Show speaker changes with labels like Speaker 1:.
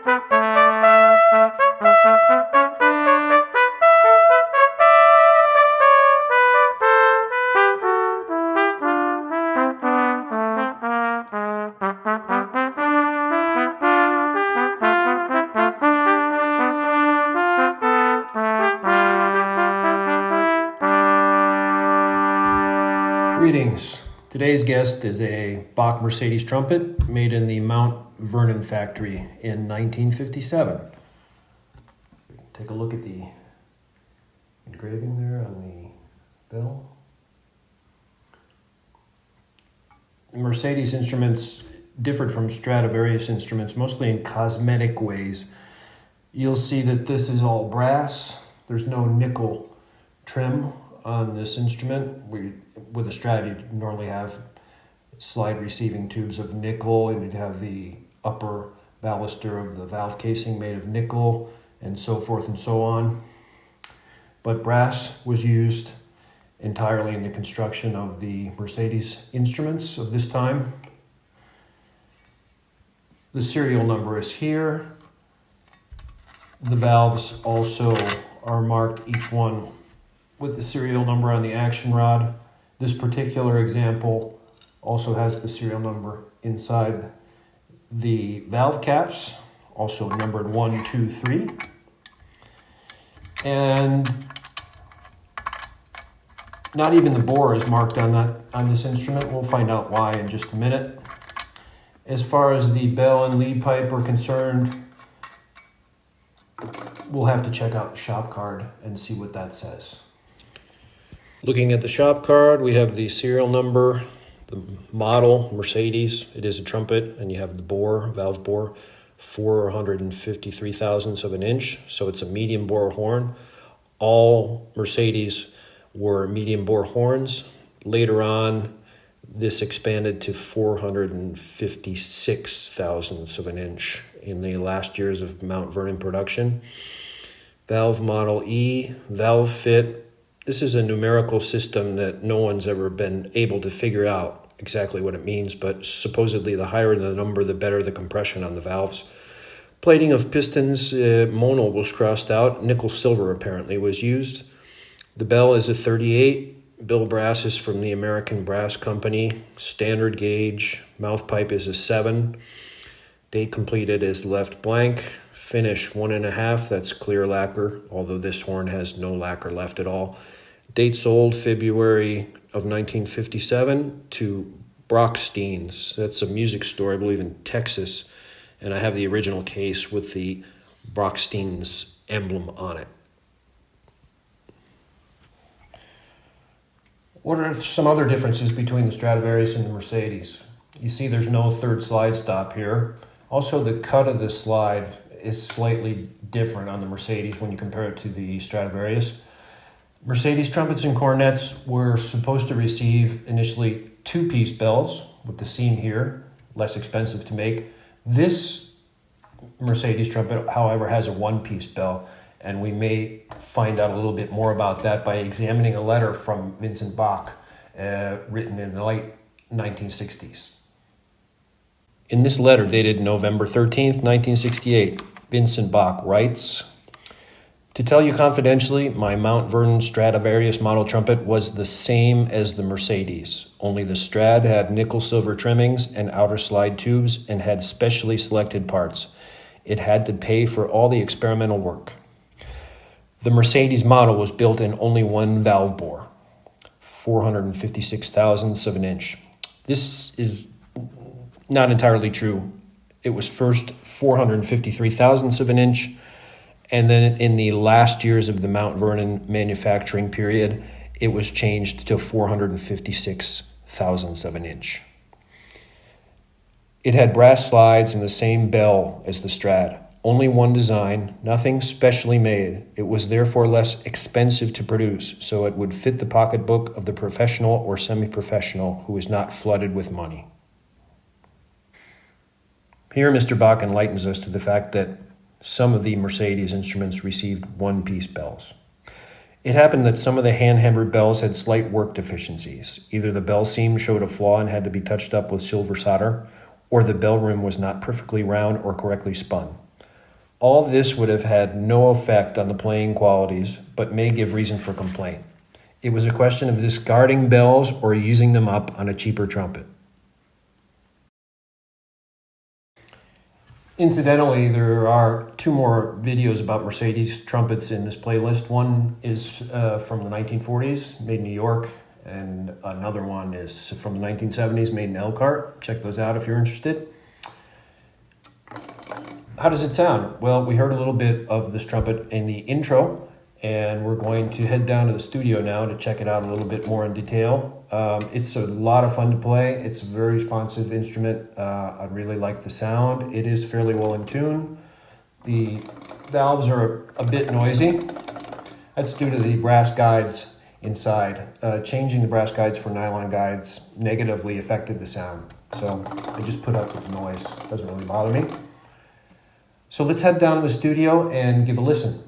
Speaker 1: Greetings. Today's guest is a Bach Mercedes trumpet made in the Mount Vernon factory in 1957. Take a look at the engraving there on the bell. Mercedes instruments differed from Stradivarius instruments mostly in cosmetic ways. You'll see that this is all brass. There's no nickel trim on this instrument. With a Strad, you normally have slide receiving tubes of nickel, and you'd have the upper baluster of the valve casing made of nickel, and so forth and so on. But brass was used entirely in the construction of the Mercedes instruments of this time. The serial number is here. The valves also are marked, each one with the serial number on the action rod. This particular example also has the serial number inside the valve caps, also numbered 1, 2, 3. And not even the bore is marked on this instrument. We'll find out why in just a minute. As far as the bell and lead pipe are concerned, we'll have to check out the shop card and see what that says. Looking at the shop card, we have the serial number, the model, Mercedes. It is a trumpet, and you have the bore, valve bore, 453 thousandths of an inch, so it's a medium bore horn. All Mercedes were medium bore horns. Later on, this expanded to 456 thousandths of an inch in the last years of Mount Vernon production. Valve model E, valve fit. This is a numerical system that no one's ever been able to figure out exactly what it means, but supposedly the higher the number, the better the compression on the valves. Plating of pistons, monal was crossed out. Nickel silver apparently was used. The bell is a 38. Bill brass is from the American Brass Company. Standard gauge. Mouth pipe is a 7. Date completed is left blank. Finish 1.5. That's clear lacquer, although this horn has no lacquer left at all. Date sold February of 1957 to Brockstein's. That's a music store, I believe, in Texas. And I have the original case with the Brockstein's emblem on it. What are some other differences between the Stradivarius and the Mercedes? You see there's no third slide stop here. Also, the cut of the slide is slightly different on the Mercedes when you compare it to the Stradivarius. Mercedes trumpets and cornets were supposed to receive initially 2-piece bells with the seam here, less expensive to make. This Mercedes trumpet, however, has a 1-piece bell, and we may find out a little bit more about that by examining a letter from Vincent Bach written in the late 1960s. In this letter dated November 13th, 1968, Vincent Bach writes, "To tell you confidentially, my Mount Vernon Stradivarius model trumpet was the same as the Mercedes, only the Strad had nickel-silver trimmings and outer slide tubes and had specially selected parts. It had to pay for all the experimental work. The Mercedes model was built in only one valve bore, 456 thousandths of an inch. This is not entirely true. It was first 453 thousandths of an inch, and then in the last years of the Mount Vernon manufacturing period, it was changed to 456 thousandths of an inch. It had brass slides and the same bell as the Strad. Only one design, nothing specially made. It was therefore less expensive to produce, so it would fit the pocketbook of the professional or semi-professional who is not flooded with money." Here, Mr. Bach enlightens us to the fact that some of the Mercedes instruments received 1-piece bells. It happened that some of the hand-hammered bells had slight work deficiencies. Either the bell seam showed a flaw and had to be touched up with silver solder, or the bell rim was not perfectly round or correctly spun. All this would have had no effect on the playing qualities, but may give reason for complaint. It was a question of discarding bells or using them up on a cheaper trumpet. Incidentally, there are two more videos about Mercedes trumpets in this playlist. One is from the 1940s, made in New York, and another one is from the 1970s, made in Elkhart. Check those out if you're interested. How does it sound? Well, we heard a little bit of this trumpet in the intro, and we're going to head down to the studio now to check it out a little bit more in detail. It's a lot of fun to play. It's a very responsive instrument. I really like the sound. It is fairly well in tune. The valves are a bit noisy. That's due to the brass guides inside. Changing the brass guides for nylon guides negatively affected the sound. So I just put up with the noise. It doesn't really bother me. So let's head down to the studio and give a listen.